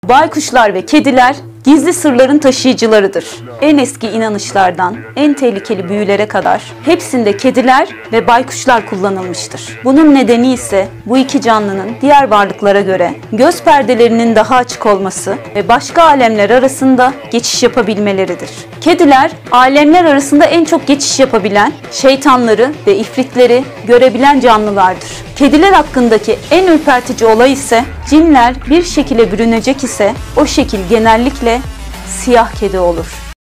Baykuşlar ve kediler gizli sırların taşıyıcılarıdır. En eski inanışlardan en tehlikeli büyülere kadar hepsinde kediler ve baykuşlar kullanılmıştır. Bunun nedeni ise bu iki canlının diğer varlıklara göre göz perdelerinin daha açık olması ve başka alemler arasında geçiş yapabilmeleridir. Kediler alemler arasında en çok geçiş yapabilen, şeytanları ve ifritleri görebilen canlılardır. Kediler hakkındaki en ürpertici olay ise cinler bir şekilde bürünecek ise o şekil genellikle siyah kedi olur.